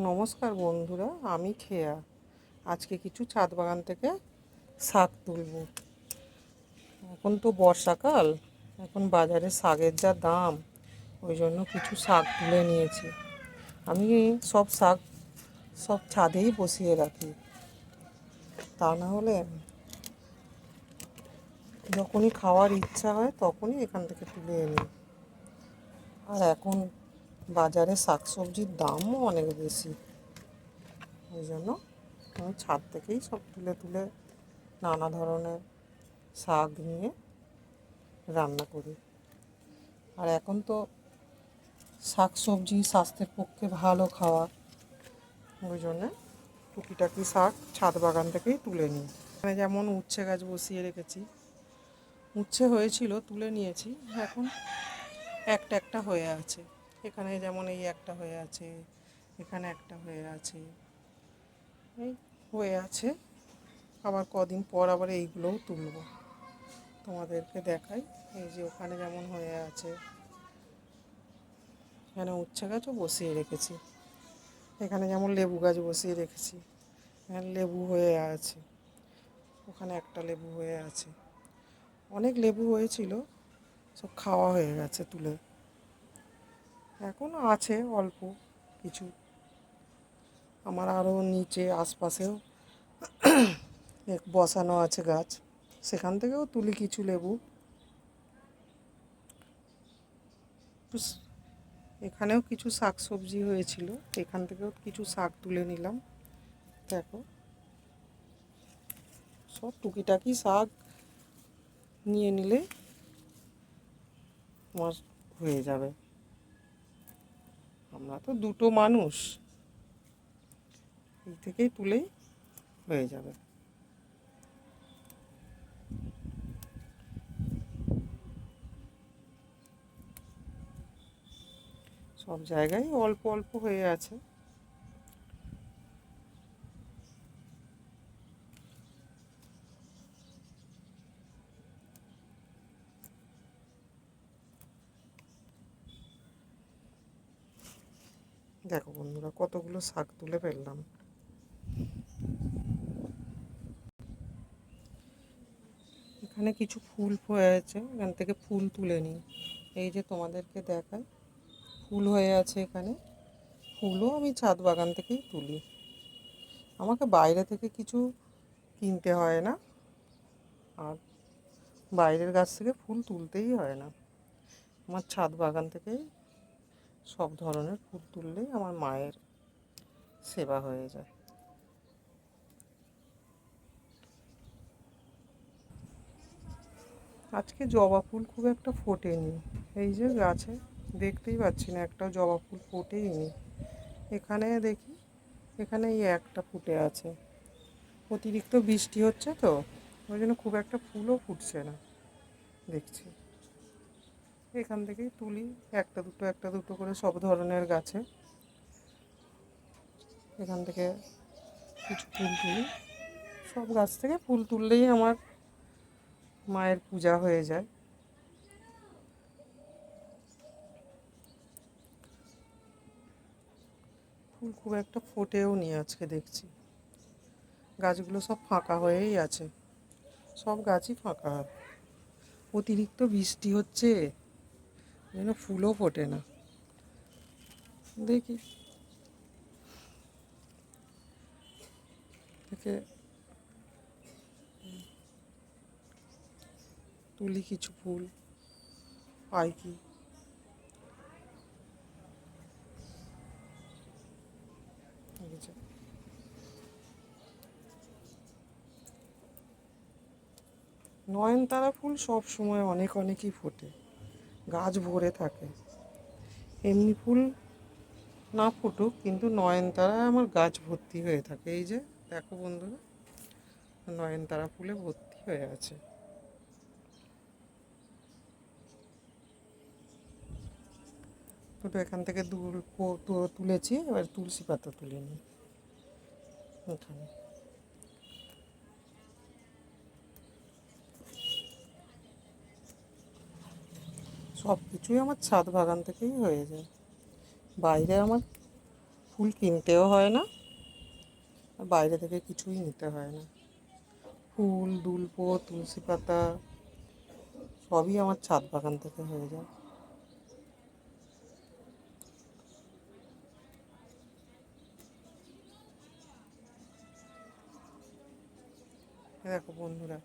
নমস্কার বন্ধুরা, আমি খেয়া। আজকে কিছু ছাদ বাগান থেকে শাক তুলব। এখন তো বর্ষাকাল, এখন বাজারে শাকের যা দাম, ওই জন্য কিছু শাক তুলে নিয়েছি। আমি সব শাক ছাদেই বসিয়ে রাখি, তা না হলে যখনই খাওয়ার ইচ্ছা হয় তখনই এখান থেকে তুলে এনি। আর এখন বাজারে শাকসবজির দামও অনেক বেশি, ওই জন্য আমি ছাদ থেকেই সব তুলে তুলে নানা ধরনের শাক নিয়ে রান্না করি। আর এখন তো শাক সবজি স্বাস্থ্যের পক্ষে ভালো খাওয়া, ওই জন্যে টুকিটাকি শাক ছাদ বাগান থেকেই তুলে নিই। এখানে যেমন উচ্ছে গাছ বসিয়ে রেখেছি, উচ্ছে হয়েছিল তুলে নিয়েছি, এখন একটা একটা হয়ে আছে। এখানে যেমন এই একটা হয়ে আছে, এখানে একটা হয়ে আছে, এই হয়ে আছে। আবার কদিন পর আবার এইগুলোও তুলব, তোমাদেরকে দেখাই। এই যে ওখানে যেমন হয়ে আছে, এখানে উচ্ছে গাছও বসিয়ে রেখেছি। এখানে যেমন লেবু গাছ বসিয়ে রেখেছি, এখানে লেবু হয়ে আছে, ওখানে একটা লেবু হয়ে আছে। অনেক লেবু হয়েছিল, সব খাওয়া হয়ে গেছে তুলে। এখনও আছে অল্প কিছু। আমার আরও নিচে আশপাশেও বসানো আছে গাছ, সেখান থেকেও তুলি কিছু লেবু। এখানেও কিছু শাক সবজি হয়েছিল, এখান থেকেও কিছু শাক তুলে নিলাম। দেখো, সব টুকিটাকি শাক নিয়ে নিলে আমার হয়ে যাবে। আমরা তো দুটো মানুষ, এই থেকেই তুলেই হয়ে যাবে। সব জায়গায় অল্প অল্প হয়ে আছে। দেখো বন্ধুরা, কতগুলো শাক তুলে ফেললাম। এখানে কিছু ফুল হয়ে আছে, এখান থেকে ফুল তুলে নিই। এই যে তোমাদেরকে দেখাই, ফুল হয়ে আছে এখানে। ফুলও আমি ছাদ বাগান থেকেই তুলি, আমাকে বাইরে থেকে কিছু কিনতে হয় না, আর বাইরের গাছ থেকে ফুল তুলতেই হয় না। আমার ছাদ বাগান থেকেই সব ধরনের ফুল তুললেই আমার মায়ের সেবা হয়ে যায়। আজকে জবা ফুল খুব একটা ফোটেনি, এই যে গাছে দেখতেই পাচ্ছি না, একটা জবা ফুল ফোটেই নি। এখানে দেখি, এখানে এই একটা ফুটে আছে। অতিরিক্ত বৃষ্টি হচ্ছে তো, ওই জন্য খুব একটা ফুলও ফুটছে না দেখছি। এখান থেকেই তুলি একটা দুটো করে সব ধরনের গাছে, এখান থেকে কিছু ফুল তুলি। সব গাছ থেকে ফুল তুললেই আমার মায়ের পূজা হয়ে যায়। ফুল খুব একটা ফোটেও নি আজকে দেখছি, গাছগুলো সব ফাঁকা হয়েই আছে, সব গাছই ফাঁকা। অতিরিক্ত বৃষ্টি হচ্ছে, যেন ফুলও ফোটে না। দেখি থেকে তুলি কিছু ফুল, পাই কি। নয়নতারা ফুল সব সময় অনেক অনেকই ফোটে, গাছ ভরে থাকে। এমনি ফুল না ফুটুক, কিন্তু নয়নতারা আমার গাছ ভর্তি হয়ে থাকে। এই যে দেখো বন্ধুরা, নয়নতারা ফুলে ভর্তি হয়ে আছে। দুটো এখান থেকে তুলেছি, এবার তুলসী পাতা তুলে নিই। এখানে সব কিছুই আমার ছাদ বাগান থেকেই হয়ে যায়। বাইরে আমার ফুল কিনতেও হয় না, বাইরে থেকে কিছুই নিতে হয় না। ফুল, দুল্প, তুলসী পাতা সবই আমার ছাদ বাগান থেকে হয়ে যায়। দেখো বন্ধুরা,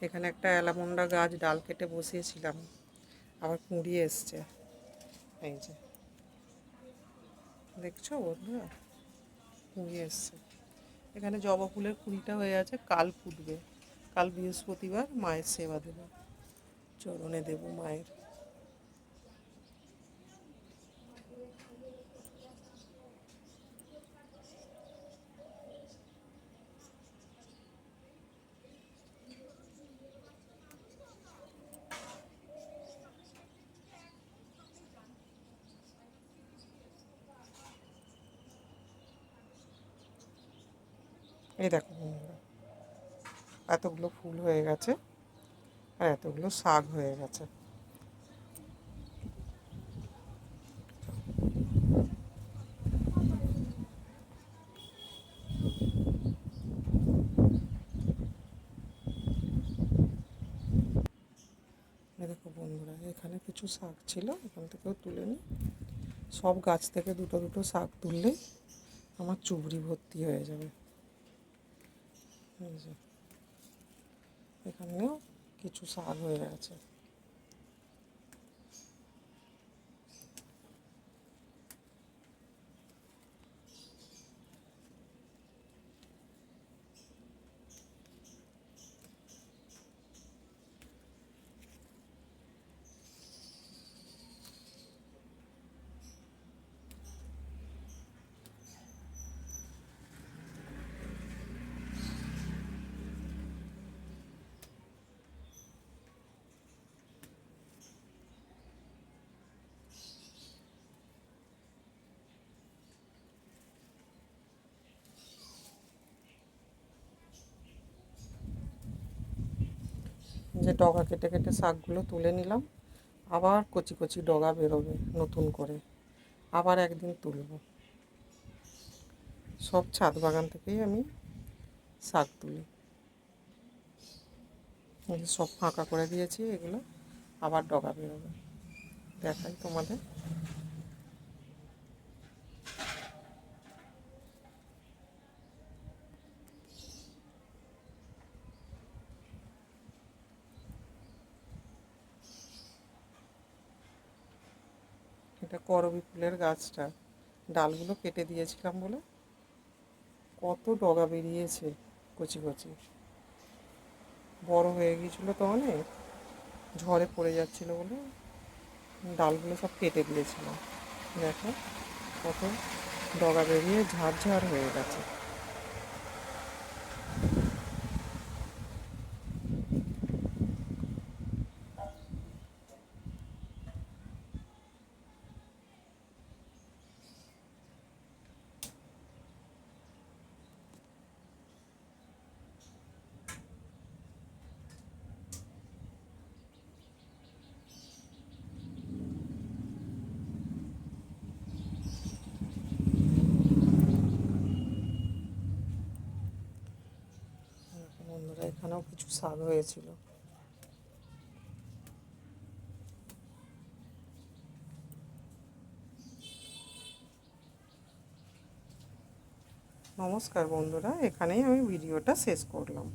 এখানে একটা অ্যালামন্ডা গাছ ডাল কেটে বসিয়েছিলাম, আবার কুঁড়িয়ে এসছে। এই যে দেখছো বন্ধুরা, কুঁড়িয়ে এসছে। এখানে জবা ফুলের কুঁড়িটা হয়ে আছে, কাল ফুটবে। কাল বৃহস্পতিবার, মায়ের সেবা দেব, চরণে দেব মায়ের। এই দেখো বন্ধুরা, এতগুলো ফুল হয়ে গেছে আর এতগুলো শাক হয়ে গেছে। এই দেখো বন্ধুরা, এখানে কিছু শাক ছিল, এখান থেকেও তুলে নিই। সব গাছ থেকে দুটো দুটো শাক তুললেই আমার চুবড়ি ভর্তি হয়ে যাবে। এই যে এখানেও কিছু শাক হয়ে আছে। যে ডগা কেটে কেটে শাকগুলো তুলে নিলাম, আবার কচি কচি ডগা বেরোবে নতুন করে, আবার একদিন তুলব। সব ছাদ বাগান থেকেই আমি শাক তুলি। সব ফাঁকা করে দিয়েছি, এগুলো আবার ডগা বেরোবে। দেখাই তোমাদের। এটা করবী ফুলের গাছটা, ডালগুলো কেটে দিয়েছিলাম বলে কত ডগা বেরিয়েছে কচি কচি। বড় হয়ে গিয়েছিলো তো অনেক, ঝড়ে পড়ে যাচ্ছিলো বলে ডালগুলো সব কেটে দিয়েছিলাম। দেখো কত ডগা বেরিয়ে ঝাড় ঝাড় হয়ে গেছে। বন্ধুরা, এখানেও কিছু শাক হয়েছিল। নমস্কার বন্ধুরা, এখানেই আমি ভিডিওটা শেষ করলাম।